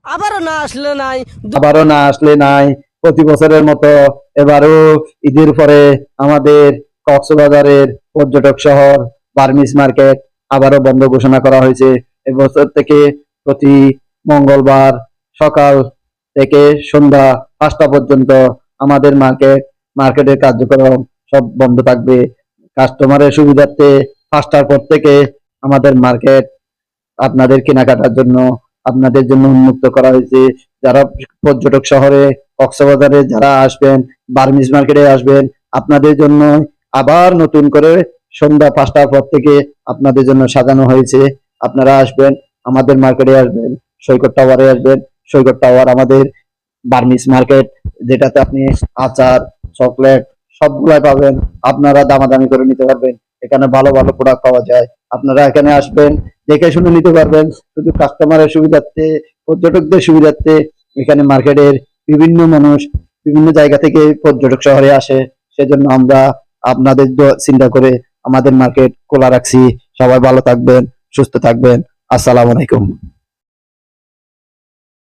আবারও না আসলে নাই। প্রতি বছরের মতো এবারও ঈদের পরে আমাদের কক্সবাজারের পর্যটক শহর বার্মিজ মার্কেট আবারও বন্ধ ঘোষণা করা হয়েছে। এবছর থেকে প্রতি মঙ্গলবার সকাল থেকে সন্ধ্যা 5টা পর্যন্ত আমাদের মার্কেটের কার্যক্রম সব বন্ধ থাকবে। কাস্টমারের সুবিধার্থে 5টার পর থেকে আমাদের মার্কেট আপনাদের কেনাকাটার জন্য আপনাদের জন্য উন্মুক্ত করা হয়েছে। যারা পর্যটক শহরে কক্সবাজারে যারা আসবেন, বার্মিজ মার্কেটে আসবেন, আপনাদের জন্য আবার নতুন করে সন্ধ্যা 5টার পর থেকে আপনাদের জন্য সাজানো হয়েছে। আপনারা আসবেন, আমাদের মার্কেটে আসবেন, সৈকত টাওয়ারে আসবেন। সৈকত টাওয়ার আমাদের বার্মিজ মার্কেট, যেটাতে আপনি আচার, চকলেট সবগুলাই পাবেন। আপনারা দামাদামি করে নিতে পারবেন। এখানে ভালো ভালো প্রোডাক্ট পাওয়া যায়। আপনারা এখানে আসবেন, দেখে শুনে নিতে পারবেন। শুধু কাস্টমারের সুবিধার্থে, পর্যটকদের সুবিধার্থে এখানে মার্কেটের বিভিন্ন মানুষ বিভিন্ন জায়গা থেকে পর্যটক শহরে আসে। সেজন্য আমরা আপনাদের চিন্তা করে আমাদের মার্কেট খোলা রাখছি। সবাই ভালো থাকবেন, সুস্থ থাকবেন। আসসালামু আলাইকুম।